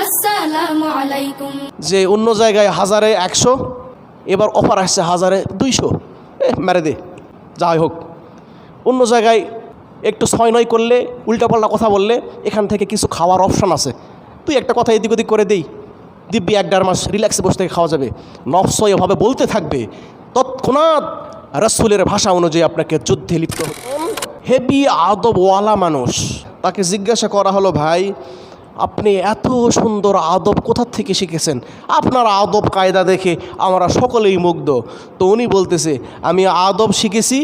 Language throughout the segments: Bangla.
আসসালামু আলাইকুম। যে অন্য জায়গায় 1000-100, এবার অফার আসছে 1000-200, মেরে দে, যাই হোক। অন্য জায়গায় একটু 6-9 করলে, উল্টাপাল্টা কথা বললে এখান থেকে কিছু খাওয়ার অপশান আছে, তুই একটা কথা এদিক ওদিক করে দেই, দিব্যি 1-1.5 মাস রিল্যাক্সে বসে থেকে খাওয়া যাবে। নফস এভাবে বলতে থাকবে, তৎক্ষণাৎ রাসূলের ভাষা অনুযায়ী আপনাকে যুদ্ধে লিপ্ত হতে। হেভি আদবওয়ালা মানুষ, তাকে জিজ্ঞাসা করা হলো, ভাই আপনি এত সুন্দর আদব কোথা থেকে শিখেছেন? আপনার আদব কায়দা দেখে আমরা সকলেই মুগ্ধ। তো উনি বলতেছে, আমি আদব শিখেছি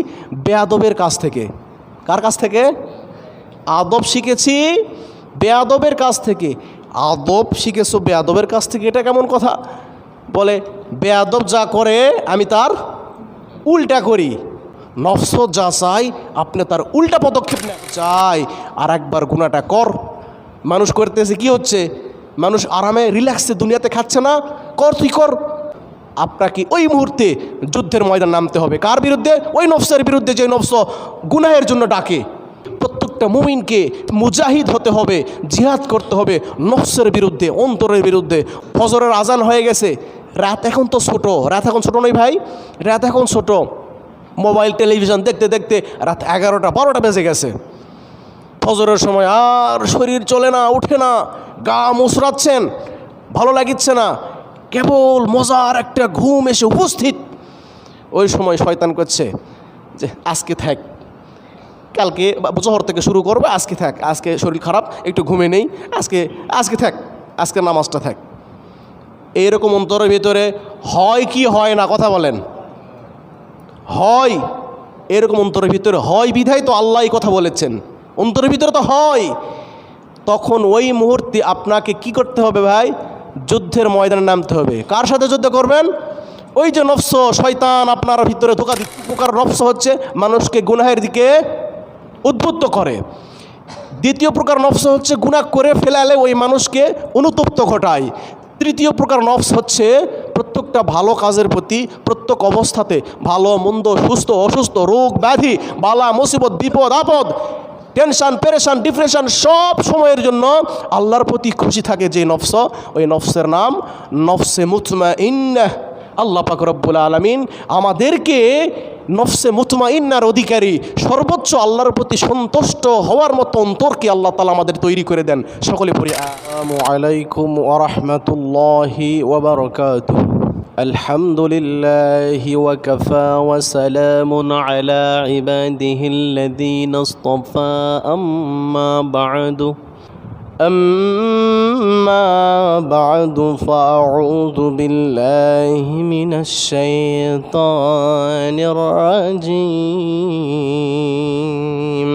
বেয়াদবের কাছ থেকে। কার কাছ থেকে? আদব শিখেছি বেয়াদবের কাছ থেকে। আদব শিখেছো বেয়াদবের কাছ থেকে, এটা কেমন কথা? বলে, বেয়াদব যা করে আমি তার উল্টা করি, নফস যা চাই আপনি তার উল্টা পদক্ষেপ নেন। চাই আর একবার গুনাহটা কর। মানুষ করতেছে কি হচ্ছে? মানুষ আরামে রিল্যাক্সে দুনিয়াতে খাচ্ছে না, কর তুই কর। আপনাকে ওই মুহূর্তে যুদ্ধের ময়দান নামতে হবে। কার বিরুদ্ধে? ওই নফসের বিরুদ্ধে যে নফস গুনাহের জন্য ডাকে। প্রত্যেকটা মুমিনকে মুজাহিদ হতে হবে, জিহাদ করতে হবে নফসের বিরুদ্ধে, অন্তরের বিরুদ্ধে। ফজরের আজান হয়ে গেছে, রাত এখন তো ছোট, রাত এখন ছোট নয় ভাই, রাত এখন ছোট। মোবাইল টেলিভিশন দেখতে দেখতে রাত 11টা-12টা বেজে গেছে। ফজরের সময় আর শরীর চলে না, উঠে না, গা মুচড়াচ্ছেন, ভালো লাগিচ্ছে না, কেবল মজার একটা ঘুম এসে উপস্থিত। ওই সময় শয়তান করছে যে আজকে থাক, কালকে জোহর থেকে শুরু করবে, আজকে থাক, আজকে শরীর খারাপ, একটু ঘুমে নেই, আজকে থাক, আজকে নামাজটা থাক। এইরকম অন্তরের ভিতরে হয় কি হয় না? কথা বলেন। হয়, এরকম অন্তরের ভিতরে হয় বিধায় তো আল্লাহ কথা বলেছেন, অন্তরের ভিতরে তো হয়। তখন ওই মুহূর্তে আপনাকে কি করতে হবে ভাই? যুদ্ধের ময়দানে নামতে হবে। কার সাথে যুদ্ধ করবেন? ওই যে নফস, শয়তান আপনার ভিতরে ধোঁকা দিচ্ছে। প্রকার নফস হচ্ছে মানুষকে গুনাহের দিকে উদ্বুদ্ধ করে। দ্বিতীয় প্রকার নফস হচ্ছে গুনাহ করে ফেলালে ওই মানুষকে অনুতপ্ত ঘটায়। তৃতীয় প্রকার নফস হচ্ছে প্রত্যেকটা ভালো কাজের প্রতি প্রত্যেক অবস্থাতে, ভালো মন্দ, সুস্থ অসুস্থ, রোগ ব্যাধি, বালা মুসিবত, বিপদ আপদ, টেনশন পেরেশান ডিপ্রেশন, সব সময়ের জন্য আল্লাহর প্রতি খুশি থাকে যে নফস, ওই নফসের নাম নফসে মুতমাইন্নাহ। আল্লাহ পাক রব্বুল আলামিন আমাদেরকে নফসে মুতমাইন্নার অধিকারী, সর্বোচ্চ আল্লাহর প্রতি সন্তুষ্ট হওয়ার মতো অন্তরকে আল্লাহ তাআলা আমাদের তৈরি করে দেন। সকলে পড়ি, আসসালামু আলাইকুম ওয়া রাহমাতুল্লাহি ওয়া বারাকাতুহু। আলহামদুলিল্লাহি ওয়া কাফা ওয়া সালামুন আলা ইবাদিহিল্লাযীনা ইসতাফা, আম্মা বা'দু। أما بعد فأعوذ بالله من الشيطان الرجيم.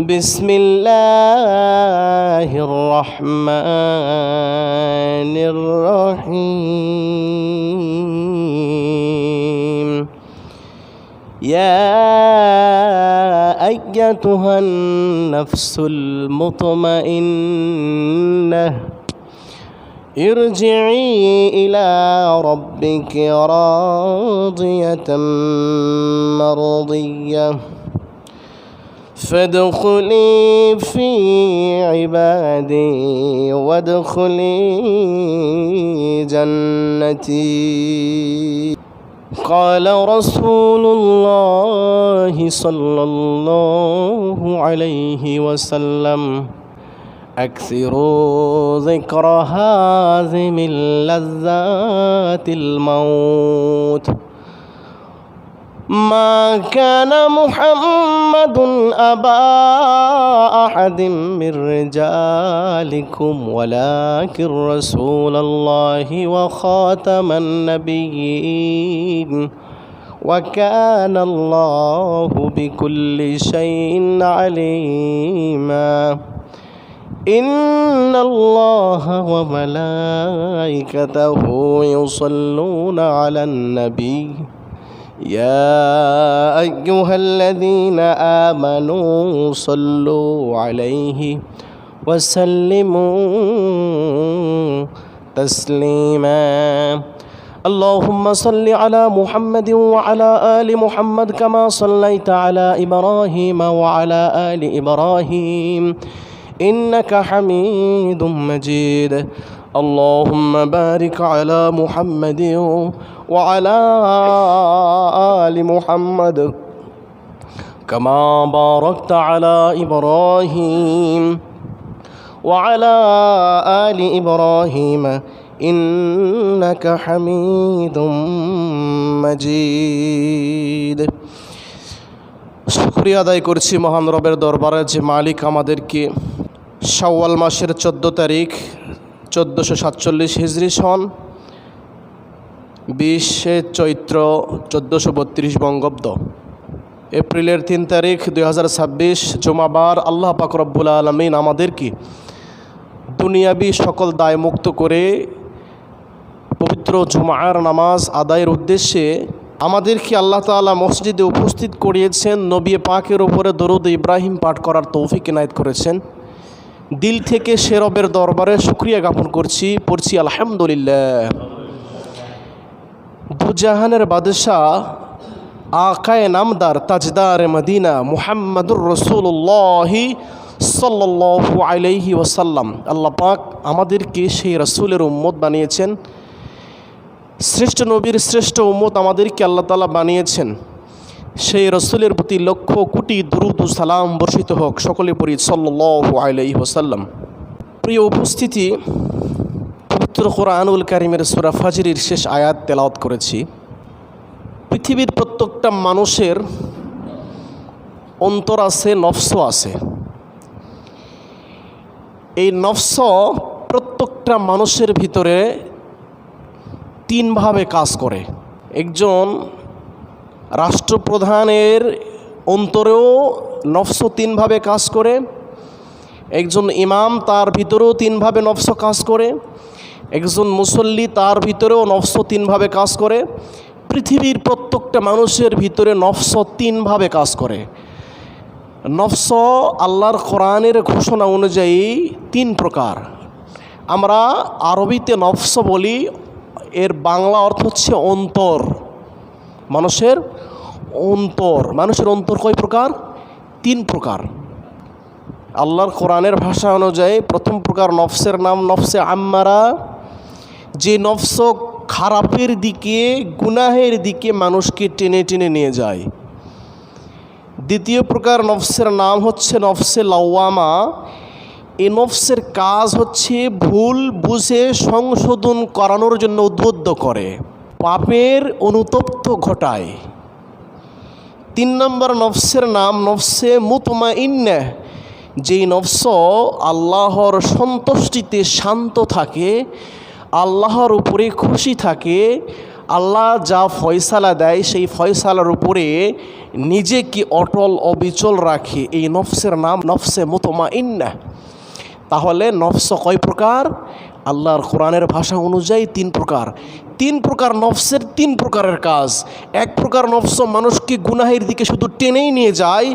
بسم الله الرحمن الرحيم. يا أيتها النفس المطمئنة ارجعي إلى ربك راضية مرضية فادخلي في عبادي وادخلي جنتي. قال رسول الله صلى الله عليه وسلم أكثروا ذكر هازم اللذات الموت. ما كان محمد أبا أحد من رجالكم ولكن رسول الله وخاتم النبيين وكان الله بكل شيء عليما. إن الله وملائكته يصلون على النبي يا أيها الذين آمنوا صلوا عليه وسلموا تسليما. اللهم صل على محمد وعلى آل محمد كما صليت على إبراهيم وعلى آل إبراهيم إنك حميد مجيد اللهم بارك على محمد وعلى آل محمد كما باركت على إبراهيم وعلى آل إبراهيم إنك حميد مجيد শুকরিয়া আদায় করছি মহান রবের দরবারে যে মালিক আমাদেরকে শাওয়াল মাসের 14 তারিখ 1447 হিজরি সন 20 চৈত্র 1432 বঙ্গাব্দ এপ্রিলের 3 তারিখ 2026 জুমাবার আল্লাহ পাক রব্বুল আলামিন আমাদেরকে দুনিয়াবি সকল দায় মুক্ত করে পবিত্র জুমার নামাজ আদায়ের উদ্দেশ্যে আমাদেরকে আল্লাহ তাআলা মসজিদে উপস্থিত করিয়েছেন। নবী পাকের উপরে দরুদ ইব্রাহিম পাঠ করার তৌফিক ইনায়েত করেছেন। দিল থেকে সে রবের দরবারে শুকরিয়া জ্ঞাপন করছি, পড়ছি আলহামদুলিল্লাহ। দুজাহানের বাদশাহ আকায়ে নামদার তাজদার মদিনা মুহাম্মাদুর রাসূলুল্লাহ সাল্লাল্লাহু আলাইহি ওয়াসাল্লাম আল্লাহ পাক আমাদেরকে সেই রাসূলের উম্মত বানিয়েছেন। শ্রেষ্ঠ নবীর শ্রেষ্ঠ উম্মত আমাদেরকে আল্লাহ তাআলা বানিয়েছেন। সেই রাসূলের প্রতি লক্ষ কোটি দুরূদ ও সালাম বর্ষিত হোক। সকলে পড়ি সাল্লাল্লাহু আলাইহি ওয়াসাল্লাম। প্রিয় উপস্থিতি, পবিত্র কোরআনুল কারীমের সূরা ফাজরের শেষ আয়াত তেলাওয়াত করেছি। পৃথিবীর প্রত্যেকটা মানুষের অন্তর আছে, নফস আছে। এই নফস প্রত্যেকটা মানুষের ভিতরে তিনভাবে কাজ করে। একজন রাষ্ট্রপ্রধানের অন্তরেও নফস তিনভাবে কাজ করে। একজন ইমাম, তার ভিতরেও তিনভাবে নফস কাজ করে। একজন মুসল্লি, তার ভিতরেও নফস তিনভাবে কাজ করে। পৃথিবীর প্রত্যেকটা মানুষের ভিতরে নফস তিনভাবে কাজ করে। নফস আল্লাহর কোরআনের ঘোষণা অনুযায়ী তিন প্রকার। আমরা আরবিতে নফস বলি, এর বাংলা অর্থ হচ্ছে অন্তর। মানুষের অন্তর, মানুষের অন্তর কয় প্রকার? তিন প্রকার। আল্লাহর কোরআনের ভাষা অনুযায়ী প্রথম প্রকার নফসের নাম নফসে আম্মারা, যে নফস খারাপের দিকে, গুনাহের দিকে মানুষকে টেনে টেনে নিয়ে যায়। দ্বিতীয় প্রকার নফসের নাম হচ্ছে নফসে লাওয়ামা। এই নফসের কাজ হচ্ছে ভুল বুঝে সংশোধন করানোর জন্য উদ্বুদ্ধ করে, পাপের অনুতপ্ত ঘটায়। তিন নম্বর নফসের নাম নফসে মুতমাইন্না, যেই নফস আল্লাহর সন্তুষ্টিতে শান্ত থাকে, আল্লাহর উপরে খুশি থাকে, আল্লাহ যা ফয়সালা দেয় সেই ফয়সালার উপরে নিজেকে অটল অবিচল রাখে। এই নফসের নাম নফসে মুতমাইন্না। তাহলে নফস কয় প্রকার? আল্লাহর কোরআনের ভাষা অনুযায়ী তিন প্রকার। তিন প্রকার নফসের তিন প্রকারের কাজ। এক প্রকার নফস মানুষকে গুনাহের দিকে শুধু টেনেই নিয়ে যায়,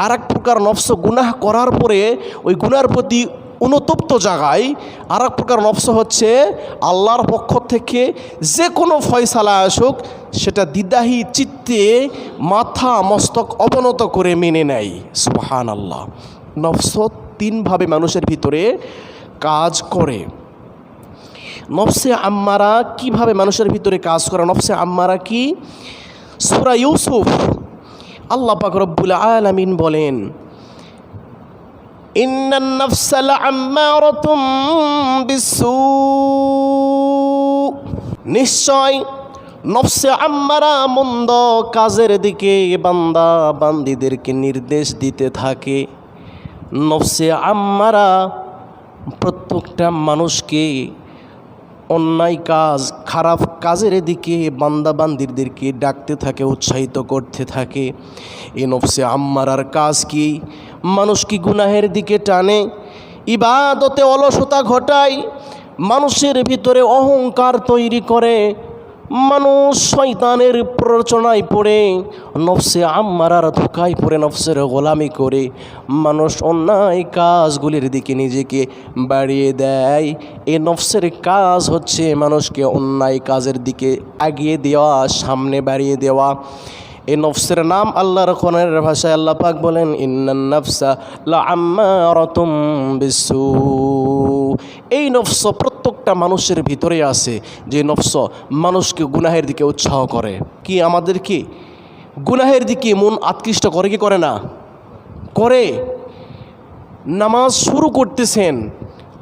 আর এক প্রকার নফস গুনাহ করার পরে ওই গুনার প্রতি অনুতপ্ত জায়গায়। আর এক প্রকার নফস হচ্ছে আল্লাহর পক্ষ থেকে যে কোনো ফয়সালা আসুক সেটা দ্বিধাহী চিত্তে মাথা মস্তক অবনত করে মেনে নেয়। সুবহানাল্লাহ। নফস তিনভাবে মানুষের ভিতরে কাজ করে। নফসে আম্মারা কিভাবে মানুষের ভিতরে কাজ করে? নফসে আম্মারা কি? সূরা ইউসুফ আল্লাহ পাক রব্বুল আলামিন বলেন, ইন্নান নাফসা লাআম্মারাতুম বিসসু, নিশ্চয় নফসে আম্মারা মন্দ কাজের দিকে বান্দা বান্দীদেরকে নির্দেশ দিতে থাকে। নফসে আম্মারা প্রত্যেকটা মানুষকে অন্যায় কাজ, খারাপ কাজের দিকে বান্দা বান্দীদেরকে ডাকতে থাকে, উৎসাহিত করতে থাকে। এই নফসে আম্মারার কাজ কি? মানুষকে গুনাহের দিকে টানে, ইবাদতে অলসতা ঘটায়, মানুষের ভিতরে অহংকার তৈরি করে, মানুষ শয়তানের প্ররোচনায় পড়ে, নফসে আম্মারার ধোঁকায় পড়ে নফসের গোলামি করে মানুষ অন্যায় কাজগুলির দিকে নিজেকে বাড়িয়ে দেয়। এই নফসের কাজ হচ্ছে মানুষকে অন্যায় কাজের দিকে এগিয়ে দেওয়া, সামনে বাড়িয়ে দেওয়া। এই নফসের নাম আল্লাহর কোরআনের ভাষায় আল্লাহ পাক বলেন ইন্নান নাফসা লাআম্মারাতুম বিসু। এই নফস প্রত্যেকটা মানুষের ভিতরে আছে, যে নফস মানুষকে গুনাহের দিকে উৎসাহ করে। কি আমাদের কি গুনাহের দিকে মন আকৃষ্ট করে কি করে না? করে। নামাজ শুরু করতেছেন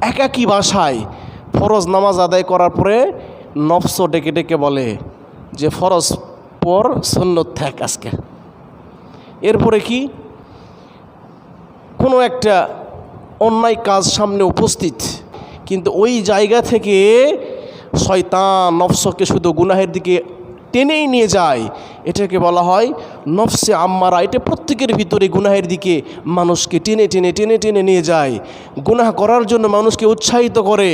একাকী বাসায়, ফরজ নামাজ আদায় করার পরে নফস ডেকে ডেকে বলে যে ফরজ পর সুন্নত থাক আজকে। এরপরে কি কোনো একটা অন্যায় কাজ সামনে উপস্থিত, কিন্তু ওই জায়গা থেকে শয়তান নফসকে শুধু গুনাহের দিকে টেনেই নিয়ে যায়। এটাকে বলা হয় নফসে আম্মারা। এটা প্রত্যেকের ভিতরে গুনাহের দিকে মানুষকে টেনে টেনে টেনে টেনে নিয়ে যায়, গুনাহ করার জন্য মানুষকে উৎসাহিত করে,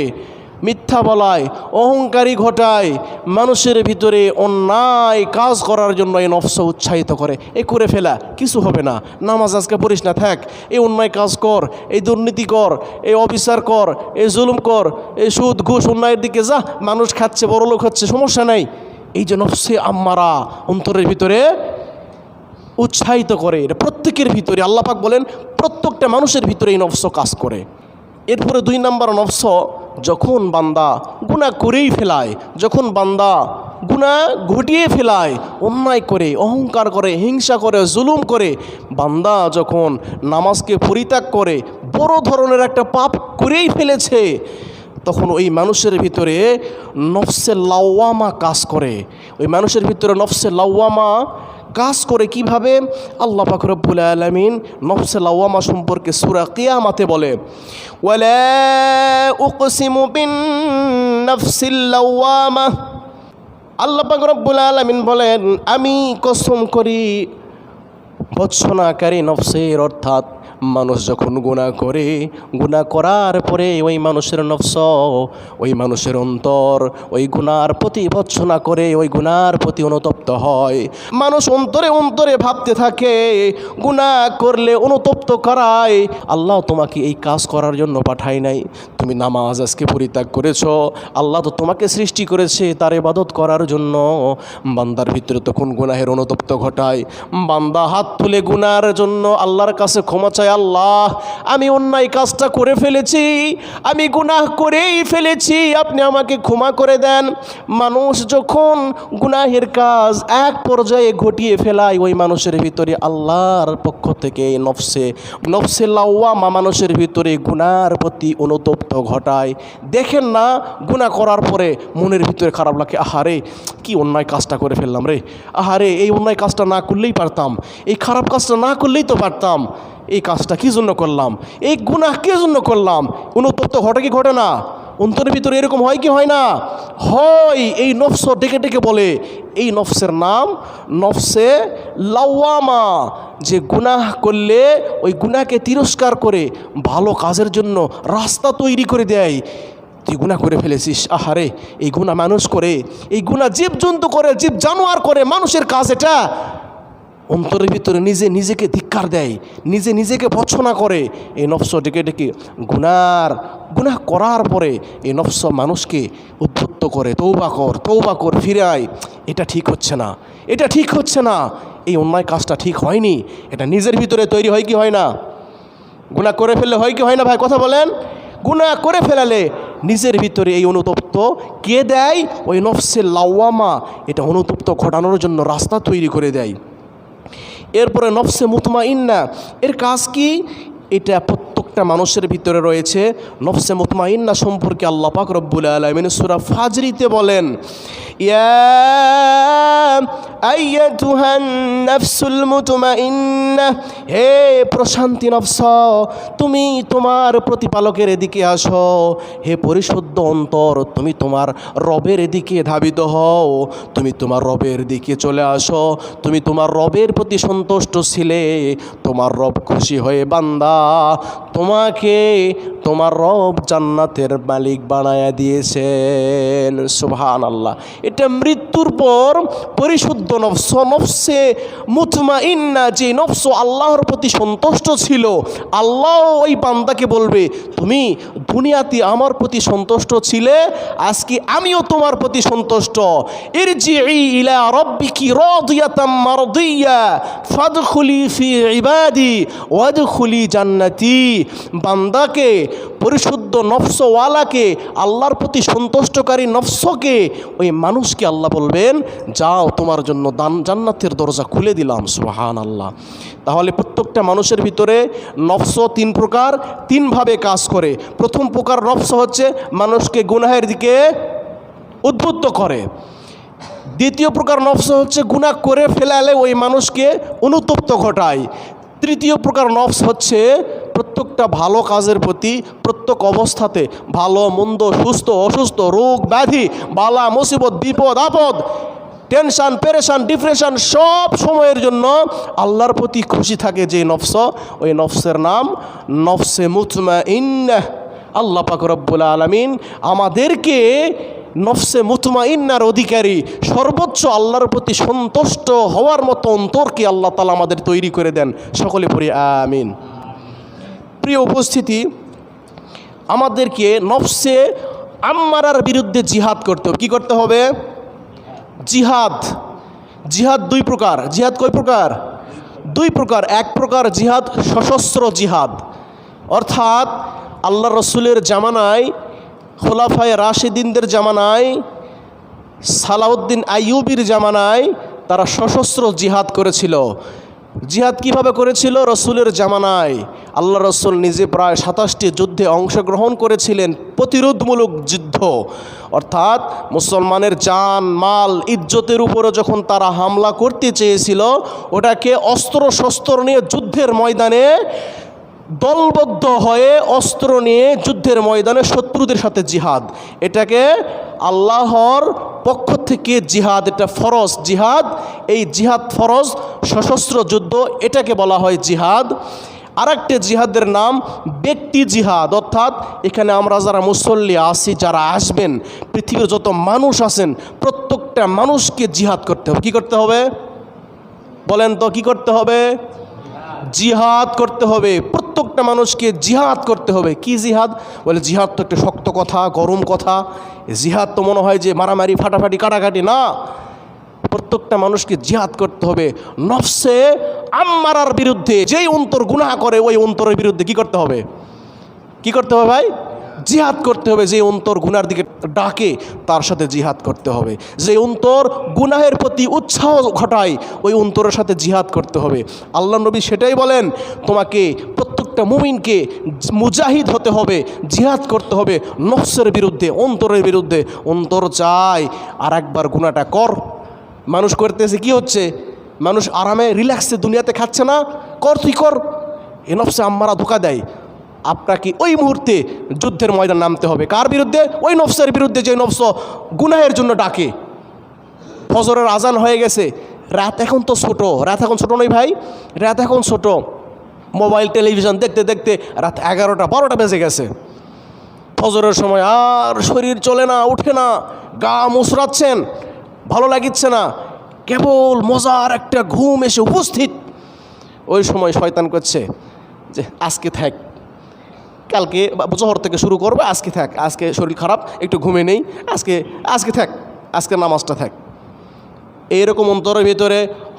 মিথ্যা বলায়, অহংকারী ঘটায়, মানুষের ভিতরে অন্যায় কাজ করার জন্য এই নফস উৎসাহিত করে। এই করে ফেলা, কিছু হবে না, নামাজ আজকে পড়িস না, থাক, এই অন্যায় কাজ কর, এই দুর্নীতি কর, এই অবিচার কর, এই জুলুম কর, এই সুদ ঘুষ অন্যায়ের দিকে যা, মানুষ খাচ্ছে, বড় লোক হচ্ছে, সমস্যা নাই। এই যে নফসে আম্মারা অন্তরের ভিতরে উৎসাহিত করে, এটা প্রত্যেকের ভিতরে। আল্লাহ পাক বলেন প্রত্যেকটা মানুষের ভিতরে এই নফস কাজ করে। এরপরে 2 নম্বর নফস, যখন বান্দা গুনাহ করেই ফেলায়, যখন বান্দা গুনাহ ঘটিয়ে ফেলায়, অন্যায় করে, অহংকার করে, হিংসা করে, জুলুম করে, বান্দা যখন নামাজকে পরিত্যাগ করে, বড় ধরনের একটা পাপ করেই ফেলেছে, তখন ওই মানুষের ভিতরে নফসে লাওয়ামা কাজ করে। ওই মানুষের ভিতরে নফসে লাওয়ামা কাজ করে কিভাবে? আল্লাহ পাক রব্বুল আলামিন নফসে লাওয়ামা সম্পর্কে সূরা কিয়ামাতে বলে ওয়ালা উকসিমু বিন নাফসিল লাওয়ামা। আল্লাহ পাক রব্বুল আলামিন বলেন আমি কসম করি ভৎসনাকারী নফসের, অর্থাৎ মানুষ যখন গুনাহ করে, গুনাহ করার পরে ওই মানুষের নফস, ওই মানুষের অন্তর ওই গুনার প্রতি ভৎসনা করে, ওই গুনার প্রতি অনুতপ্ত হয়। মানুষ অন্তরে অন্তরে ভাবতে থাকে, গুনাহ করলে অনুতপ্ত করায়, আল্লাহ তোমাকে এই কাজ করার জন্য পাঠায় নাই, তুমি নামাজ আজকে পরিত্যাগ করেছো, আল্লাহ তো তোমাকে সৃষ্টি করেছে তার ইবাদত করার জন্য। বান্দার ভিতরে তখন গুনাহের অনুতপ্ত ঘটায়, বান্দা হাত তুলে গুনার জন্য আল্লাহর কাছে ক্ষমা চায়, আল্লাহ আমি অন্যায় কাজটা করে ফেলেছি, আমি গুনাহ করেই ফেলেছি, আপনি আমাকে ক্ষমা করে দেন। মানুষ যখন গুনাহের কাজ এক পর্যায়ে ঘটিয়ে ফেলায়, ওই মানুষের ভিতরে আল্লাহর পক্ষ থেকে নফসে লাওয়ামা মানুষের ভিতরে গুনার প্রতি অনুতপ্ত ঘটায়। দেখেন না, গুনাহ করার পরে মনের ভিতরে খারাপ লাগে, আহারে কি অন্যায় কাজটা করে ফেললাম রে, আহারে এই অন্যায় কাজটা না করলেই পারতাম, এই খারাপ কাজটা না করলেই তো পারতাম, এই কাজটা কী জন্য করলাম, এই গুনাহ কী জন্য করলাম। অনুতপ্ত ঘটে কি ঘটে না? অন্তরের ভিতরে এরকম হয় কি হয় না? হয়। এই নফস ডেকে ডেকে বলে, এই নফসের নাম নফসে লাওয়ামা, যে গুনাহ করলে ওই গুনাহকে তিরস্কার করে ভালো কাজের জন্য রাস্তা তৈরি করে দেয়। তুই গুনাহ করে ফেলেছিস, আহারে এই গুনাহ মানুষ করে, এই গুনাহ জীবজন্তু করে, জীব জানোয়ার করে, মানুষের কাজ এটা। অন্তরের ভিতরে নিজেকে ধিক্কার দেয়, নিজেকে ভৎসনা করে। এই নফস ডেকে ডেকে গুনাহ করার পরে এই নফস মানুষকে উদ্বুদ্ধ করে, তৌবা কর, ফিরে আয়, এটা ঠিক হচ্ছে না, এটা ঠিক হচ্ছে না, এই অন্যায় কাজটা ঠিক হয়নি। এটা নিজের ভিতরে তৈরি হয় কি হয় না? গুনাহ করে ফেললে হয় কি হয় না ভাই, কথা বলেন? গুনাহ করে ফেলালে নিজের ভিতরে এই অনুতপ্ত কে দেয়? ওই নফসে লাওয়ামা এটা অনুতপ্ত ঘটানোর জন্য রাস্তা তৈরি করে দেয়। এরপরে নফসে মুতমাইন্না, এর কাজ কি? এটা প্রত্যেকটা মানুষের ভিতরে রয়েছে। নফসে মুতমাইন্না সম্পর্কে আল্লাহ পাক রব্বুল আলামিন সূরা ফাজরিতে বলেন ইয়া আইয়াতুহান নাফসুল মুতমাইন্না, হে প্রশান্তি নফস, তুমি তোমার প্রতিপালকের দিকে আসো, হে পরিশুদ্ধ অন্তর, তুমি তোমার রবের দিকে ধাবিত হও, তুমি তোমার রবের দিকে চলে আসো, তুমি তোমার রবের প্রতি সন্তুষ্ট ছিলে, তোমার রব খুশি হয়ে বান্দা তোমাকে তোমার রব জান্নাতের মালিক বানায়া দিয়েছেন। সুবহানাল্লাহ। এটা মৃত্যুর পর পরিশুদ্ধ নফস, নফসে মুতমাইন্না, যে নফস আল্লাহর প্রতি সন্তুষ্ট ছিল। আল্লাহ ওই বান্দাকে বলবে, তুমি দুনিয়াতে আমার প্রতি সন্তুষ্ট ছিলে, আজকে আমিও তোমার প্রতি সন্তুষ্ট। ইরজিই ইলা রাব্বিকি রাদিয়াতাম মারদিয়া ফাদখুলি ফি ইবাদি ওয়াদখুলি জান্নাতি। বান্দাকে, পরিশুদ্ধ নফসওয়ালাকে, আল্লাহর প্রতি সন্তুষ্টকারী নফসকে, ওই মানুষকে আল্লাহ বলবেন, যাও তোমার জন্য জান্নাতের দরজা খুলে দিলাম। সুবহানাল্লাহ। তাহলে প্রত্যেকটা মানুষের ভিতরে নফস তিন প্রকার, তিনভাবে কাজ করে। প্রথম প্রকার নফস হচ্ছে মানুষকে গুনাহের দিকে উদ্বুদ্ধ করে। দ্বিতীয় প্রকার নফস হচ্ছে গুনাহ করে ফেলালে ওই মানুষকে অনুতপ্ত ঘটায়। তৃতীয় প্রকার নফস হচ্ছে প্রত্যেকটা ভালো কাজের প্রতি প্রত্যেক অবস্থাতে, ভালো মন্দ, সুস্থ অসুস্থ, রোগ ব্যাধি, বালা মুসিবত, বিপদ আপদ, টেনশান পেরেশান ডিপ্রেশন, সব সময়ের জন্য আল্লাহর প্রতি খুশি থাকে যে নফস, ওই নফসের নাম নফসে মুতমাইন্নাহ। আল্লাহ পাক রব্বুল আলামিন আমাদেরকে নফসে মুতমাইন্নার অধিকারী, সর্বোচ্চ আল্লাহর প্রতি সন্তুষ্ট হওয়ার মতো অন্তরকে আল্লাহ তাআলা আমাদের তৈরি করে দেন। সকলে পড়ি আমিন। প্রিয় উপস্থিতি, আমাদেরকে নফসে আম্মারার বিরুদ্ধে জিহাদ করতে হবে। কী করতে হবে? জিহাদ। জিহাদ দুই প্রকার। জিহাদ কয় প্রকার? দুই প্রকার। এক প্রকার জিহাদ সশস্ত্র জিহাদ, অর্থাৎ আল্লাহ রসুলের জামানায়, খোলাফায়ে রাশিদিনদের জামানায়, সালাউদ্দিন আইয়ুবির জামানায় তারা সশস্ত্র জিহাদ করেছিল। জিহাদ কিভাবে করেছিল? রসুলের জামানায় আল্লাহ রসুল নিজে প্রায় 27টি যুদ্ধে অংশগ্রহণ করেছিলেন, প্রতিরোধমূলক যুদ্ধ। অর্থাৎ মুসলমানের জান মাল ইজ্জতের উপরে যখন তারা হামলা করতে চেয়েছিল, ওটাকে অস্ত্র শস্ত্র নিয়ে যুদ্ধের ময়দানে দলবদ্ধ হয়ে অস্ত্র নিয়ে যুদ্ধের ময়দানে শত্রুদের সাথে জিহাদ, এটাকে আল্লাহর পক্ষ থেকে জিহাদ, এটা ফরজ জিহাদ। এই জিহাদ ফরজ সশস্ত্র যুদ্ধ, এটাকে বলা হয় জিহাদ। আরেকটা জিহাদের নাম ব্যক্তি জিহাদ, অর্থাৎ এখানে আমরা যারা মুসল্লি আসি, যারা আসবেন, পৃথিবীর যত মানুষ আছেন, প্রত্যেকটা মানুষকে জিহাদ করতে হবে। কী করতে হবে বলেন তো? কী করতে হবে? জিহাদ করতে হবে। প্রত্যেকটা মানুষকে জিহাদ করতে হবে। কি জিহাদ? বলে জিহাদ তো একটা শক্ত কথা, গরম কথা। জিহাদ তো মনে হয় যে মারামারি, ফাটাফাটি, কাটাকাটি না। প্রত্যেকটা মানুষকে জিহাদ করতে হবে নফসে আম্মারার বিরুদ্ধে। যেই অন্তর গুনাহ করে, ওই অন্তরের বিরুদ্ধে কি করতে হবে? কি করতে হবে ভাই? জিহাদ করতে হবে। যে অন্তর গুনার দিকে ডাকে, তার সাথে জিহাদ করতে হবে। যে অন্তর গুনাহের প্রতি উৎসাহ ঘটায়, ওই অন্তরের সাথে জিহাদ করতে হবে। আল্লাহ নবী সেটাই বলেন, তোমাকে প্রত্যেকটা মুমিনকে মুজাহিদ হতে হবে, জিহাদ করতে হবে নফসের বিরুদ্ধে, অন্তরের বিরুদ্ধে। অন্তর চায় আর একবার গুনাহটা কর। মানুষ করতেছে, কি হচ্ছে? মানুষ আরামে রিল্যাক্সে দুনিয়াতে খাচ্ছে না, কর তুই কর। এ নফসে আম্মারা ধোকা দেয়। আপনাকে ওই মুহূর্তে যুদ্ধের ময়দান নামতে হবে। কার বিরুদ্ধে? ওই নফসের বিরুদ্ধে, যে নফস গুনাহের জন্য ডাকে। ফজরের আজান হয়ে গেছে, রাত এখন তো ছোট, রাত এখন ছোট নয় ভাই, রাত এখন ছোট। মোবাইল টেলিভিশন দেখতে দেখতে রাত 11টা 12টা বেজে গেছে। ফজরের সময় আর শরীর চলে না, উঠে না, গা মুচড়াচ্ছেন, ভালো লাগিচ্ছে না, কেবল মজার একটা ঘুম এসে উপস্থিত। ওই সময় শয়তান করছে যে আজকে থাক, কালকে জোহর থেকে শুরু করবে, আজকে থাক, আজকে শরীর খারাপ, একটু ঘুমে নেই, আজকে থাক, আজকে নামাজটা থাক। এইরকম অন্তরের ভিতরে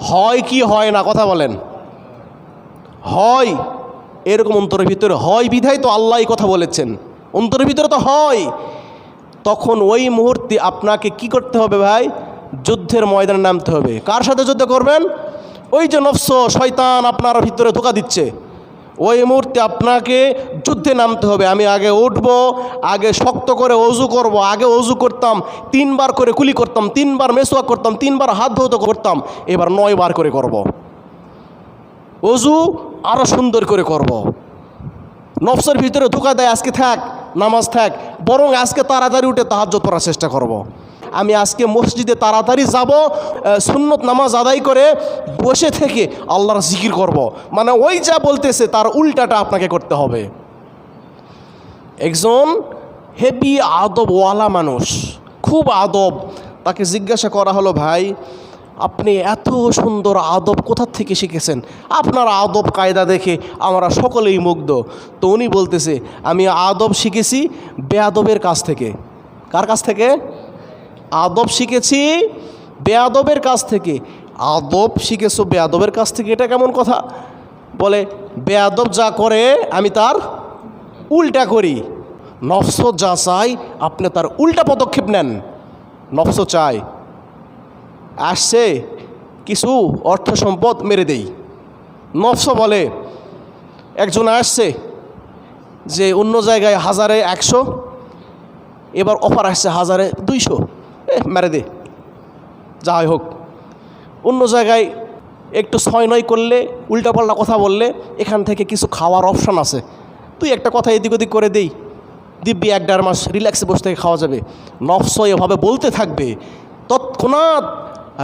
হয় কি হয় না? কথা বলেন। হয়। এরকম অন্তরের ভিতরে হয় বিধায় তো আল্লাহ কথা বলেছেন, অন্তরের ভিতরে তো হয়। তখন ওই মুহূর্তে আপনাকে কি করতে হবে ভাই? যুদ্ধের ময়দানে নামতে হবে। কার সাথে যুদ্ধ করবেন? ওই যে নফস শয়তান আপনার ভিতরে ধোঁকা দিচ্ছে, ওই মুহূর্তে আপনাকে যুদ্ধে নামতে হবে। আমি আগে উঠবো, আগে শক্ত করে অজু করব। আগে অজু করতাম 3 বার করে কুলি করতাম, 3 বার মেসওয়াক করতাম, 3 বার হাত ধৌত করতাম, এবার 9 বার করে করব। অজু আরও সুন্দর করে করব। নফসের ভিতরে ধোঁকা দেয়, আজকে থাক, নামাজ থাক, বরং আজকে তাড়াতাড়ি উঠে তাহাজ্জুদ পড়ার চেষ্টা করব। আমি আজকে মসজিদে তাড়াতাড়ি যাব, সুন্নত নামাজ আদায় করে বসে থেকে আল্লাহর জিকির করব। মানে ওই যা বলতেছে তার উল্টাটা আপনাকে করতে হবে। একজন হেভি আদবওয়ালা মানুষ, খুব আদব, তাকে জিজ্ঞাসা করা হলো, ভাই আপনি এত সুন্দর আদব কোথা থেকে শিখেছেন? আপনার আদব কায়দা দেখে আমরা সকলেই মুগ্ধ। তো উনি বলতেছে, আমি আদব শিখেছি বেয়াদবের কাছ থেকে। কার কাছ থেকে? আদব শিখেছি বেয়াদবের কাছ থেকে। আদব শিখেছো বেয়াদবের কাছ থেকে, এটা কেমন কথা? বলে, বেয়াদব যা করে আমি তার উল্টা করি। নফস যা চাই আপনি তার উল্টা পদক্ষেপ নেন। নফস চায় আসছে কিছু অর্থ সম্পদ মেরে দেই। নফস বলে, একজন আসছে যে অন্য জায়গায় 1000-এ 100, এবার অফার আসছে 1000-এ 200, মেরে দে, যাই হোক। অন্য জায়গায় একটু 6-9 করলে, উল্টাপাল্টা কথা বললে এখান থেকে কিছু খাওয়ার অপশান আছে, তুই একটা কথা এদিক ওদিক করে দেই, দিব্যি 1-1.5 মাস রিল্যাক্সে বসে থেকে খাওয়া যাবে। নফস এভাবে বলতে থাকবে। তৎক্ষণাৎ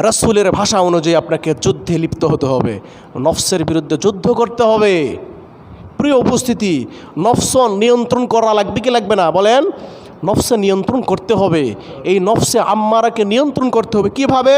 রাসূলের ভাষা অনুযায়ী আপনাকে যুদ্ধে লিপ্ত হতে হবে, নফসের বিরুদ্ধে যুদ্ধ করতে হবে। প্রিয় উপস্থিতি, নফস নিয়ন্ত্রণ করা লাগবে কি লাগবে না বলেন? নফসে নিয়ন্ত্রণ করতে হবে। এই নফসে আম্মারাকে নিয়ন্ত্রণ করতে হবে। কিভাবে?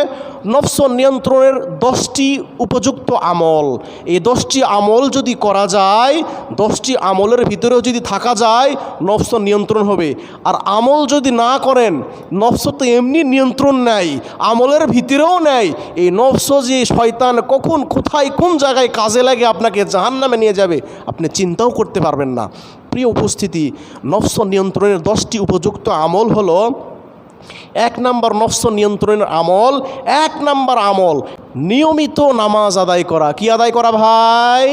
নফস নিয়ন্ত্রণের 10টি উপযুক্ত আমল। এই 10টি আমল যদি করা যায়, 10টি আমলের ভিতরেও যদি থাকা যায়, নফস নিয়ন্ত্রণ হবে। আর আমল যদি না করেন, নফস তো এমনি নিয়ন্ত্রণ নেয়, আমলের ভিতরেও নেয়। এই নফস যে শয়তান কখন কোথায় কোন জায়গায় কাজে লাগে আপনাকে জাহান্নামে নিয়ে যাবে, আপনি চিন্তাও করতে পারবেন না। প্রিয় উপস্থিতি, নফস নিয়ন্ত্রণের 10টি উপযুক্ত আমল হলো, 1 নম্বর নফস নিয়ন্ত্রণের আমল, 1 নম্বর আমল নিয়মিত নামাজ আদায় করা। কি আদায় করা ভাই?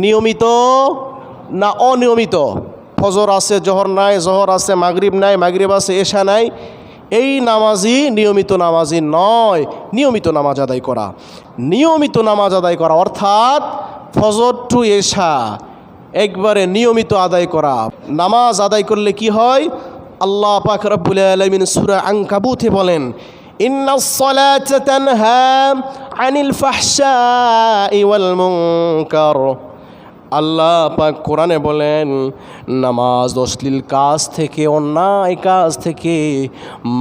নিয়মিত না অনিয়মিত? ফজর আছে, জোহর নাই, জোহর আছে, মাগরিব নাই, মাগরিব আছে, এশা নাই, এই নামাজই নিয়মিত নামাজি নয়। নিয়মিত নামাজ আদায় করা, নিয়মিত নামাজ আদায় করা অর্থাৎ ফজর টু এশা একবারে নিয়মিত আদায় করা। নামাজ আদায় করলে কি হয়? আল্লাহ পাক রব্বুল আলামিন সূরা আনকাবুতে বলেন, ইন্নাস সালাতা তানহা আনিল ফাহশাই ওয়াল মুনকার। আল্লাহ পাক কোরআনে বলেন, নামাজ অশ্লীল কাজ থেকে, অন্যায় কাজ থেকে,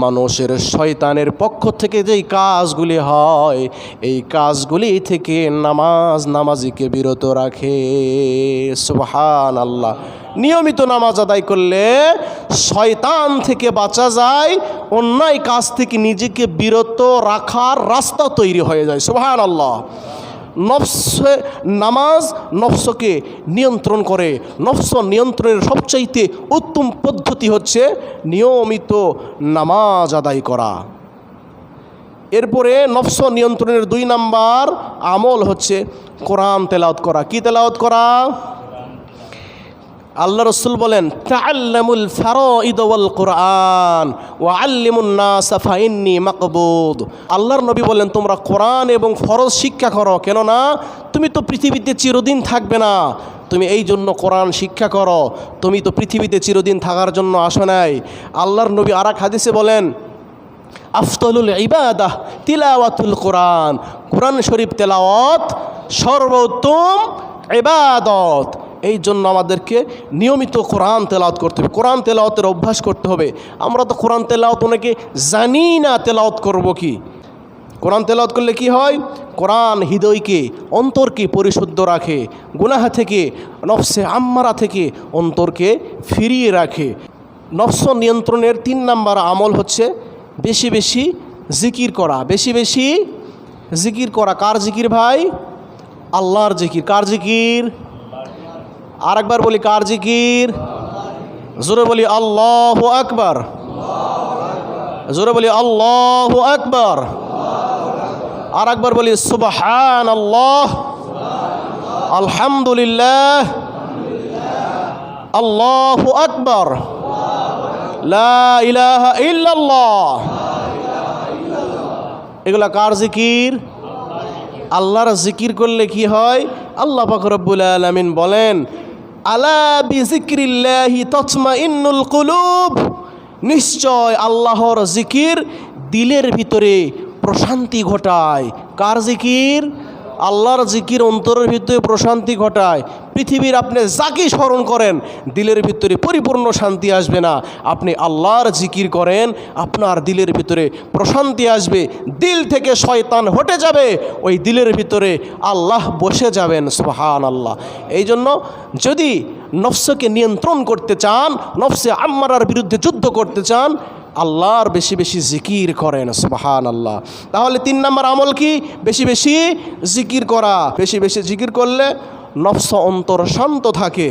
মানুষের শয়তানের পক্ষ থেকে যেই কাজগুলি হয়, এই কাজগুলি থেকে নামাজিকে বিরত রাখে। সুবহানাল্লাহ। নিয়মিত নামাজ আদায় করলে শয়তান থেকে বাঁচা যায়, অন্যায় কাজ থেকে নিজেকে বিরত রাখার রাস্তা তৈরি হয়ে যায়। সুবহানাল্লাহ। নামাজ নফসকে নিয়ন্ত্রণ করে। নফস নিয়ন্ত্রণের সবচাইতে উত্তম পদ্ধতি হচ্ছে নিয়মিত নামাজ আদায় করা। এরপরে নফস নিয়ন্ত্রণের 2 নম্বর আমল হচ্ছে কোরআন তেলাওয়াত করা। কি তেলাওয়াত করা? আল্লাহ রসুল বলেন, তাআল্লামুল ফারাইদ ওয়াল কোরআন ওয়া আল্লিমুন নাস ফাইন্নী মাকবুদ। আল্লাহর নবী বলেন, তোমরা কোরআন এবং ফরজ শিক্ষা করো, কেননা তুমি তো পৃথিবীতে চিরদিন থাকবে না, তুমি এই জন্য কোরআন শিক্ষা করো, তুমি তো পৃথিবীতে চিরদিন থাকার জন্য আসো নাই। আল্লাহর নবী আরেক হাদিসে বলেন, আফদলুল ইবাদাহ তিলাওয়াতুল কোরআন। কোরআন শরীফ তেলাওয়াত সর্বোত্তম ইবাদত। এই জন্য আমাদেরকে নিয়মিত কোরআন তেলাওয়াত করতে হবে, কোরআন তেলাওয়াতের অভ্যাস করতে হবে। আমরা তো কোরআন তেলাওয়াত অনেকে জানি না তেলাওয়াত করব কি। কোরআন তেলাওয়াত করলে কি হয়? কোরআন হৃদয়কে, অন্তরকে পরিশুদ্ধ রাখে, গুনাহ থেকে, নফসে আম্মারা থেকে অন্তরকে ফিরিয়ে রাখে। নফস নিয়ন্ত্রণের 3 নম্বর আমল হচ্ছে বেশি বেশি জিকির করা। বেশি বেশি জিকির করা। কার জিকির ভাই? আল্লাহর জিকির। কার জিকির? আরেকবার বলি, কার জিকির? জোরে বলি আল্লাহু আকবার। জোরে বলি আল্লাহু আকবার। আরেকবার বলি সুবহানাল্লাহ, আলহামদুলিল্লাহ, আল্লাহু আকবার, লা ইলাহা ইল্লাল্লাহ। এগুলা কার জিকির? আল্লাহর জিকির করলে কি হয়? আল্লাহ পাক রব্বুল আলামিন বলেন, আলা বিযিকরিল্লাহি তাতমাইন্নুল কুলুব। নিশ্চয় আল্লাহর জিকির দিলের ভিতরে প্রশান্তি ঘটায়। কার জিকির? আল্লাহর জিকির অন্তরের ভিতরে প্রশান্তি ঘটায়। পৃথিবীর আপনি যাকে স্মরণ করেন দিলের ভিতরে পরিপূর্ণ শান্তি আসবে না। আপনি আল্লাহর জিকির করেন, আপনার দিলের ভিতরে প্রশান্তি আসবে, দিল থেকে শয়তান হটে যাবে, ওই দিলের ভিতরে আল্লাহ বসে যাবেন। সুবহানাল্লাহ। এই জন্য যদি নফসকে নিয়ন্ত্রণ করতে চান, নফসে আম্মারার বিরুদ্ধে যুদ্ধ করতে চান, আল্লাহর বেশি বেশি জিকির করেন। সুবহানাল্লাহ। তাহলে 3 নম্বর আমল কি? বেশি বেশি জিকির করা। বেশি বেশি জিকির করলে নফস অন্তর শান্ত থাকে।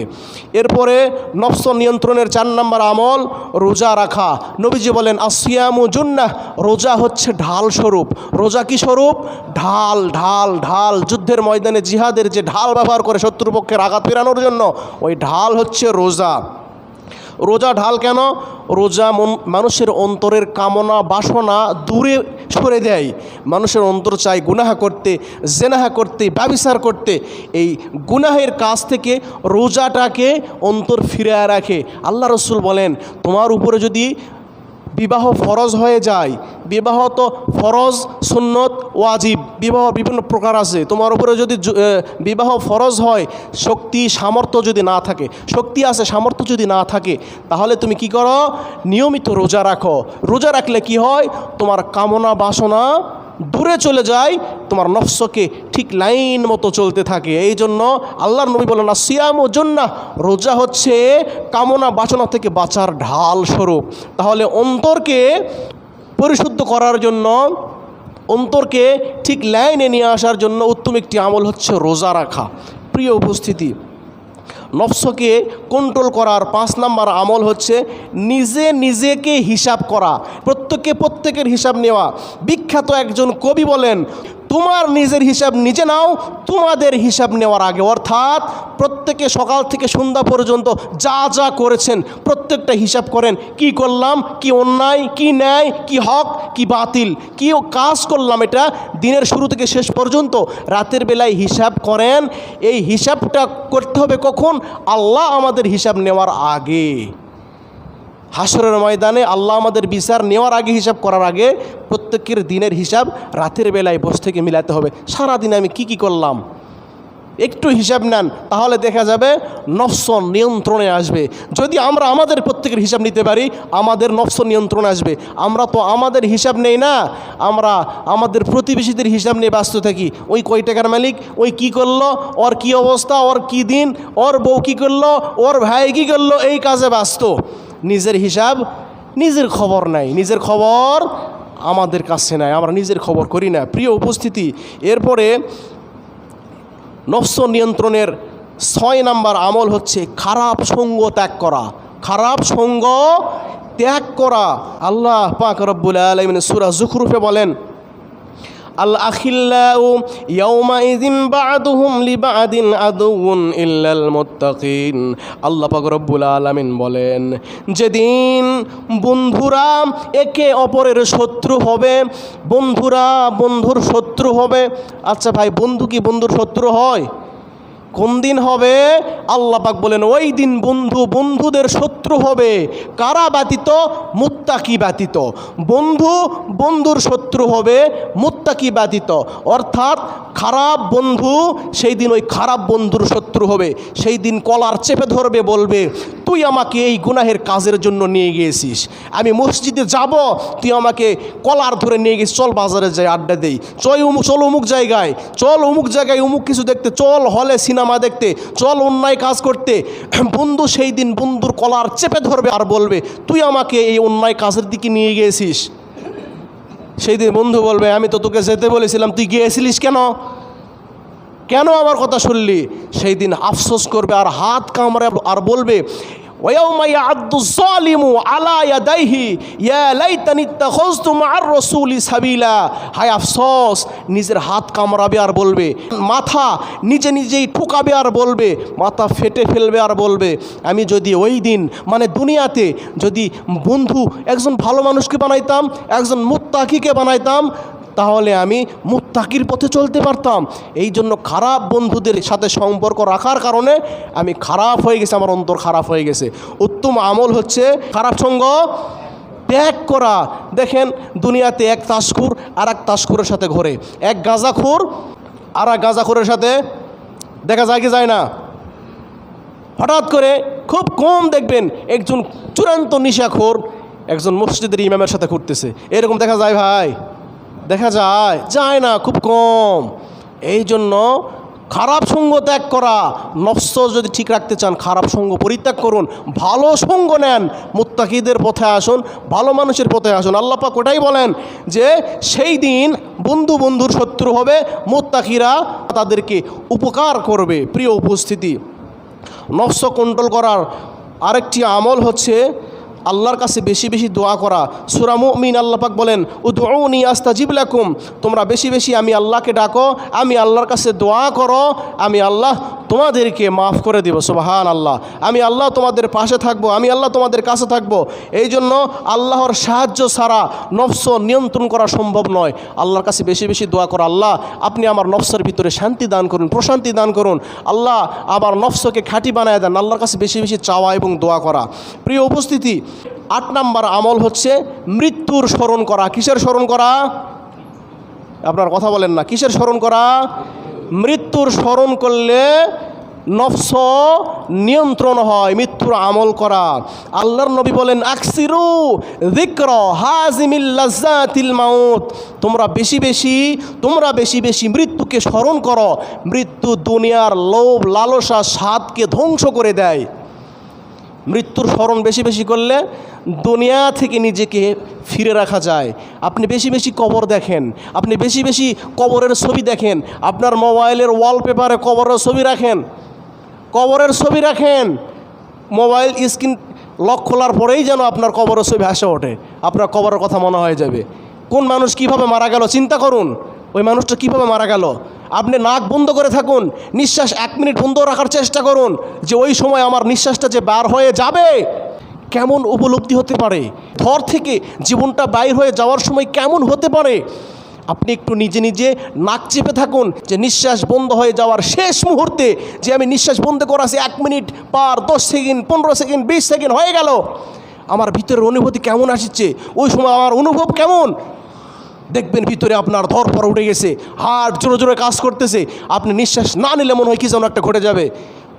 এরপরে নফস নিয়ন্ত্রণের 4 নম্বর আমল রোজা রাখা। নবীজি বলেন আসিয়ামু জুন্নাহ, রোজা হচ্ছে ঢাল স্বরূপ। রোজা কি স্বরূপ? ঢাল ঢাল ঢাল। যুদ্ধের ময়দানে জিহাদের যে ঢাল ব্যবহার করে শত্রুপক্ষের আঘাত ফেরানোর জন্য, ওই ঢাল হচ্ছে রোজা। রোজা ঢাল কেন? রোজা মানুষের অন্তরের কামনা বাসনা দূরে সরে দেয়। মানুষের অন্তর চায় গুনাহ করতে, জেনাহা করতে, ব্যভিচার করতে। এই গুনাহের কাজ থেকে রোজাটাকে অন্তর ফিরিয়ে রাখে। আল্লাহ রসুল বলেন তোমার উপরে যদি বিবাহ ফরজ হয়ে যায়, বিবাহ তো ফরজ, সুন্নত, ওয়াজিব, বিবাহ বিভিন্ন প্রকার আছে। তোমার উপরে যদি বিবাহ ফরজ হয়, শক্তি সামর্থ্য যদি না থাকে, শক্তি আছে সামর্থ্য যদি না থাকে, তাহলে তুমি কি করো? নিয়মিত রোজা রাখো। রোজা রাখলে কি হয়? তোমার কামনা বাসনা দূরে চলে যায়, তোমার নফসকে ঠিক লাইন মতো চলতে থাকে। এই জন্য আল্লাহর নবী বলেন সিয়ামু জুন্নাহ, রোজা হচ্ছে কামনা বাসনা থেকে বাঁচার ঢাল স্বরূপ। তাহলে অন্তরকে পরিশুদ্ধ করার জন্য, অন্তরকে ঠিক লাইনে নিয়ে আসার জন্য উত্তম একটি আমল হচ্ছে রোজা রাখা। প্রিয় উপস্থিতি, নফসকে কন্ট্রোল করার 5 নম্বর আমল হচ্ছে নিজেকে হিসাব করা, প্রত্যেকের হিসাব নেওয়া। বিখ্যাত একজন কবি বলেন তোমার নিজের হিসাব নিজে নাও তোমাদের হিসাব নেওয়ার আগে। অর্থাৎ প্রত্যেকে সকাল থেকে সন্ধ্যা পর্যন্ত যা যা করেছেন প্রত্যেকটা হিসাব করেন। কি করলাম, কি অন্যায়, কি ন্যায়, কি হক, কি বাতিল, কি কাজ করলাম, এটা দিনের শুরু থেকে শেষ পর্যন্ত রাতের বেলায় হিসাব করেন। এই হিসাবটা করতে হবে কখন? আল্লাহ আমাদের হিসাব নেওয়ার আগে। হাসরের ময়দানে আল্লাহ আমাদের বিচার নেওয়ার আগে, হিসাব করার আগে প্রত্যেকের দিনের হিসাব রাতের বেলায় বসে থেকে মিলাতে হবে। সারাদিন আমি কি করলাম একটু হিসাব নেন, তাহলে দেখা যাবে নফস নিয়ন্ত্রণে আসবে। যদি আমরা আমাদের প্রত্যেকের হিসাব নিতে পারি, আমাদের নফস নিয়ন্ত্রণে আসবে। আমরা তো আমাদের হিসাব নেই না, আমরা আমাদের প্রতিবেশীদের হিসাব নিয়ে ব্যস্ত থাকি। ওই কয় টাকার মালিক, ওই কি করলো, ওর কি অবস্থা, ওর কি দিন, ওর বউ কি করলো, ওর ভাই কি করলো, এই কাজে ব্যস্ত। নিজের হিসাব, নিজের খবর নাই, নিজের খবর আমাদের কাছে নাই, আমরা নিজের খবর করি না। প্রিয় উপস্থিতি, এরপরে নফস নিয়ন্ত্রণের 6 নম্বর আমল হচ্ছে খারাপ সঙ্গ ত্যাগ করা। খারাপ সঙ্গ ত্যাগ করা। আল্লাহ পাক রব্বুল আলামিন সূরা যুখরুফে বলেন আল আখিল্লাউ ইয়াউমাইযিন বা'দুহুম লিবা'দিন আদুউন ইল্লাল মুত্তাকিন। আল্লাহ পাক রব্বুল আলামিন বলেন যেদিন বন্ধুরা একে অপরের শত্রু হবে, বন্ধুরা বন্ধুর শত্রু হবে। আচ্ছা ভাই, বন্ধু কি বন্ধুর শত্রু হয়? কোন দিন হবে? আল্লাহ পাক বলেন ওই দিন বন্ধু বন্ধুদের শত্রু হবে। কারা ব্যতীত? মুত্তাকি ব্যতীত। বন্ধু বন্ধুর শত্রু হবে মুত্তাকি ব্যতীত। অর্থাৎ খারাপ বন্ধু সেই দিন ওই খারাপ বন্ধুর শত্রু হবে। সেই দিন কলার চেপে ধরবে, বলবে তুই আমাকে এই গুনাহের কাজের জন্য নিয়ে গিয়েছিস, আমি মসজিদে যাব, তুই আমাকে কলার ধরে নিয়ে গেছিস, চল বাজারে যাই আড্ডা দেই, চল অমুক জায়গায়, চল অমুক জায়গায় অমুক কিছু দেখতে, চল হলে সিনেমা দেখতে, চল অন্যায় কাজ করতে। বন্ধু সেই দিন বন্ধুর কলার চেপে ধরবে আর বলবে তুই আমাকে এই অন্যায় কাজের দিকে নিয়ে গিয়েছিস। সেই দিন বন্ধু বলবে আমি তো তোকে যেতে বলেছিলাম, তুই গিয়েছিলিস কেন, কেন আমার কথা শুনলি? সেই দিন আফসোস করবে আর হাত কামড়ে আর বলবে ওয়াউমা ইয়া'আদ্দু যালিমু আলা ইয়াদাইহি ইয়া লাইতানি ইত্তাখাযতু মা'আর রাসূলি সাবিলা। হায় আফসোস, নিজের হাত কামড়াবে আর বলবে, মাথা নিজেই ঠুকাবে আর বলবে, মাথা ফেটে ফেলবে আর বলবে আমি যদি ওই দিন মানে দুনিয়াতে যদি বন্ধু একজন ভালো মানুষকে বানাইতাম, একজন মুত্তাকিকে বানাইতাম, তাহলে আমি মুত্তাকির পথে চলতে পারতাম। এই জন্য খারাপ বন্ধুদের সাথে সম্পর্ক রাখার কারণে আমি খারাপ হয়ে গেছে, আমার অন্তর খারাপ হয়ে গেছে। উত্তম আমল হচ্ছে খারাপ সঙ্গ ত্যাগ করা। দেখেন দুনিয়াতে এক তাসখুর আর এক তাসখুরের সাথে ঘোরে, এক গাঁজাখোর আর এক গাঁজাখোরের সাথে দেখা যায় কি যায় না? হঠাৎ করে খুব কম দেখবেন একজন চূড়ান্ত নিশাখোর একজন মসজিদের ইমামের সাথে ঘুরতেছে, এরকম দেখা যায় ভাই? দেখা যায় না, খুব কম। এই জন্য খারাপ সঙ্গ ত্যাগ করা, নফস যদি ঠিক রাখতে চান খারাপ সঙ্গ পরিত্যাগ করুন, ভালো সঙ্গ নেন, মুত্তাকিদের পথে আসুন, ভালো মানুষের পথে আসুন। আল্লাহ পাক ওটাই বলেন যে সেই দিন বন্ধু বন্ধুর শত্রু হবে, মুত্তাকিরা তাদেরকে উপকার করবে। প্রিয় উপস্থিতি, নফস কন্ট্রোল করার আরেকটি আমল হচ্ছে আল্লাহর কাছে বেশি বেশি দোয়া করা। সূরা মুমিন আল্লাহ পাক বলেন, উদউনি আস্তাজিব লাকুম, তোমরা বেশি বেশি আমি আল্লাহকে ডাকো, আমি আল্লাহর কাছে দোয়া করো, আমি আল্লাহ তোমাদেরকে মাফ করে দেব। সুবহানাল্লাহ। আমি আল্লাহ তোমাদের পাশে থাকবো, আমি আল্লাহ তোমাদের কাছে থাকবো। এই জন্য আল্লাহর সাহায্য ছাড়া নফস নিয়ন্ত্রণ করা সম্ভব নয়। আল্লাহর কাছে বেশি বেশি দোয়া করো, আল্লাহ আপনি আমার নফসের ভিতরে শান্তি দান করুন, প্রশান্তি দান করুন, আল্লাহ আমার নফসকে খাঁটি বানায় দেন। আল্লাহর কাছে বেশি বেশি চাওয়া এবং দোয়া করা। প্রিয় উপস্থিতি, 8 নম্বর আমল হচ্ছে মৃত্যুর স্মরণ করা। কিসের স্মরণ করা? আপনার কথা বলেন না, কিসের স্মরণ করা? মৃত্যুর স্মরণ করলে নফস নিয়ন্ত্রণ হয়, মৃত্যুর আমল করা। আল্লাহর নবী বলেন, আকসিরু যিকর হাজিমিল লাজ্জাতিল মাউত, তোমরা বেশি বেশি মৃত্যুকে স্মরণ করো। মৃত্যু দুনিয়ার লোভ লালসা স্বাদকে ধ্বংস করে দেয়। মৃত্যুর স্মরণ বেশি বেশি করলে দুনিয়া থেকে নিজেকে ফিরে রাখা যায়। আপনি বেশি বেশি কবর দেখেন, আপনি বেশি বেশি কবরের ছবি দেখেন, আপনার মোবাইলের ওয়ালপেপারে কবরের ছবি রাখেন, মোবাইল স্ক্রিন লক খোলার পরেই যেন আপনার কবরের ছবি ভেসে ওঠে, আপনার কবরের কথা মনে হয়ে যাবে। কোন মানুষ কিভাবে মারা গেল চিন্তা করুন, ওই মানুষটা কিভাবে মারা গেল। আপনি নাক বন্ধ করে থাকুন, নিঃশ্বাস 1 মিনিট বন্ধ রাখার চেষ্টা করুন, যে ওই সময় আমার নিঃশ্বাসটা যে বার হয়ে যাবে কেমন উপলব্ধি হতে পারে, ধর থেকে জীবনটা বাইর হয়ে যাওয়ার সময় কেমন হতে পারে। আপনি একটু নিজে নিজে নাক চেপে থাকুন, যে নিঃশ্বাস বন্ধ হয়ে যাওয়ার শেষ মুহূর্তে যে আমি নিঃশ্বাস বন্ধ করাছি 1 মিনিট পার 10 সেকেন্ড 15 সেকেন্ড 20 সেকেন্ড হয়ে গেল, আমার ভিতরের অনুভূতি কেমন আসছে, ওই সময় আমার অনুভব কেমন। দেখবেন ভিতরে আপনার ধরপড় উঠে গেছে, হার্ট জোরে জোরে কাজ করতেছে, আপনি নিঃশ্বাস না নিলে মনে হয় কি যেন একটা ঘটে যাবে।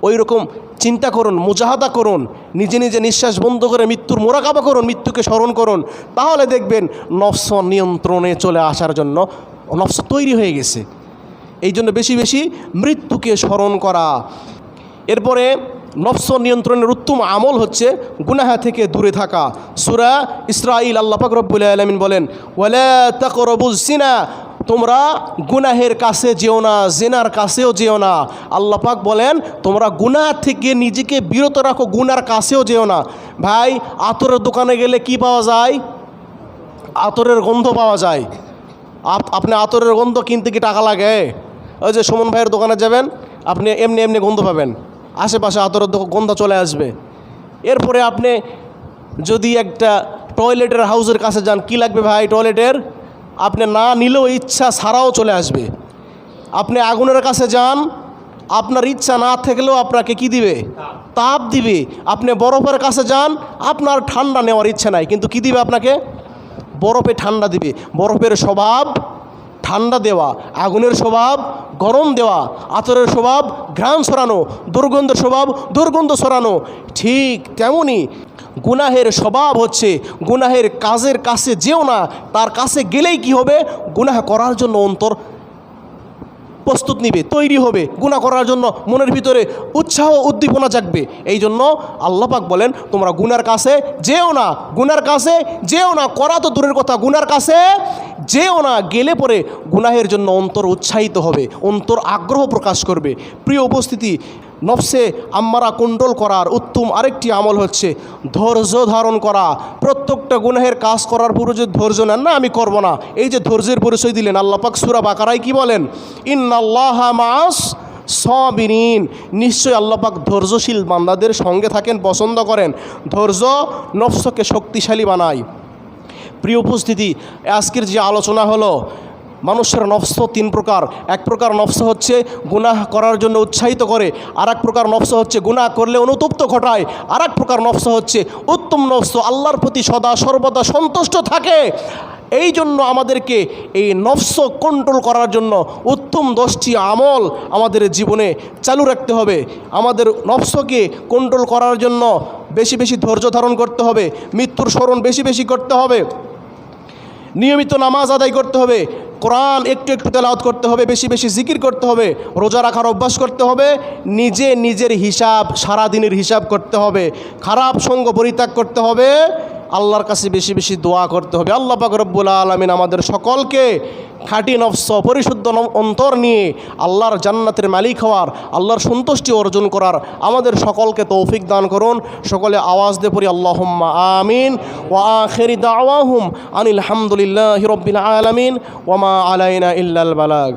ওই রকম চিন্তা করুন, মুজাহাদা করুন, নিজে নিজে নিঃশ্বাস বন্ধ করে মৃত্যুর মোরাকাবা করুন, মৃত্যুকে স্মরণ করুন, তাহলে দেখবেন নফস নিয়ন্ত্রণে চলে আসার জন্য নফস তৈরি হয়ে গেছে। এই জন্য বেশি বেশি মৃত্যুকে স্মরণ করা। এরপরে নফস নিয়ন্ত্রণের উত্তম আমল হচ্ছে গুনাহ থেকে দূরে থাকা। সূরা ইসরাঈল আল্লাহ পাক রব্বুল আলামিন বলেন, ওয়ালা তাকরাবুজ জিনা, তোমরা গুনাহের কাছে যেও না, জিনার কাছেও যেও না। আল্লাহ পাক বলেন তোমরা গুনাহ থেকে নিজেকে বিরত রাখো, গুনার কাছেও যেও না। ভাই, আতরের দোকানে গেলে কি পাওয়া যায়? আতরের গন্ধ পাওয়া যায়। আপনি আতরের গন্ধ কিনতে কি টাকা লাগে? ওই যে সুমন ভাইয়ের দোকানে যাবেন, আপনি এমনি এমনি গন্ধ পাবেন, আশেপাশে আতরের গন্ধ চলে আসবে। এরপরে আপনি যদি একটা টয়লেটের হাউসের কাছে যান, কি লাগবে ভাই টয়লেটের? আপনি না নিলেও ইচ্ছা ছাড়াও চলে আসবে। আপনি আগুনের কাছে যান, আপনার ইচ্ছা না থাকলেও আপনাকে কি দিবে? তাপ দিবে। আপনি বরফের কাছে যান, আপনার ঠান্ডা নেওয়ার ইচ্ছা নাই, কিন্তু কি দিবে আপনাকে? বরফে ঠান্ডা দিবে। বরফের স্বভাব ঠান্ডা দেওয়া, আগুনের স্বভাব গরম দেওয়া, আতরের স্বভাব ঘ্রাণ ছড়ানো, দুর্গন্ধের স্বভাব দুর্গন্ধ ছড়ানো। ঠিক তেমনই গুনাহের স্বভাব হচ্ছে গুনাহের কাজের কাছে যেও না, তার কাছে গেলেই কি হবে? গুনাহ করার জন্য অন্তর প্রস্তুত নিবে, তৈরি হবে, গুনাহ করার জন্য মনের ভিতরে উৎসাহ উদ্দীপনা জাগবে। এই জন্য আল্লাহ পাক বলেন তোমরা গুনার কাছে যেও না, গুনার কাছে যেও না, করা তো দূরের কথা, গুনার কাছে যেও না। গেলে পরে গুনাহের জন্য অন্তর উৎসাহিত হবে, অন্তর আগ্রহ প্রকাশ করবে। প্রিয় উপস্থিতি, নফসে আম্মারা কন্ট্রোল করার উত্তম আরেকটি আমল হচ্ছে ধৈর্য ধারণ করা। প্রত্যেকটা গুনাহের কাজ করার পূর্বে যে ধৈর্য নেন না, আমি করব না, এই যে ধৈর্যের পরিচয় দিলেন আল্লাহ পাক সূরা বাকারায় কি বলেন? ইন্নাল্লাহা মাআস সাবিরিন, নিশ্চয় আল্লাহ পাক ধৈর্যশীল বান্দাদের সঙ্গে থাকেন, পছন্দ করেন। ধৈর্য নফসকে শক্তিশালী বানায়। প্রিয় উপস্থিতি, আজকের যে আলোচনা হলো, মানুষের নফস 3 প্রকার। এক প্রকার নফস হচ্ছে গুনাহ করার জন্য উৎসাহিত করে, আর এক প্রকার নফস হচ্ছে গুনাহ করলে অনুতপ্ত ঘটায়, আর এক প্রকার নফস হচ্ছে উত্তম নফস, আল্লাহর প্রতি সদা সর্বদা সন্তুষ্ট থাকে। এই জন্য আমাদেরকে এই নফস কন্ট্রোল করার জন্য উত্তম 10টি আমল আমাদের জীবনে চালু রাখতে হবে। আমাদের নফসকে কন্ট্রোল করার জন্য বেশি বেশি ধৈর্য ধারণ করতে হবে, মৃত্যুর স্মরণ বেশি বেশি করতে হবে, নিয়মিত নামাজ আদায় করতে হবে, কোরআন একটু একটু তেলাওয়াত করতে হবে, বেশি বেশি জিকির করতে হবে, রোজা রাখার অভ্যাস করতে হবে, নিজের হিসাব সারাদিনের হিসাব করতে হবে, খারাপ সঙ্গ পরিত্যাগ করতে হবে, আল্লাহর কাছে বেশি বেশি দোয়া করতে হবে। আল্লাহ পাক রব্বুল আলামিন আমাদের সকলকে খাঁটি নফস পরিশুদ্ধ অন্তর নিয়ে আল্লাহর জান্নাতের মালিক হওয়ার, আল্লাহর সন্তুষ্টি অর্জন করার আমাদের সকলকে তৌফিক দান করুন। সকলে আওয়াজ দিয়ে পড়ি আল্লাহুম্মা আমিন। ওয়া আখিরি দাওয়াহুম আনিল হামদুলিল্লাহি রাব্বিল আলামিন ওয়া মা আলাইনা ইল্লাল বালাগ।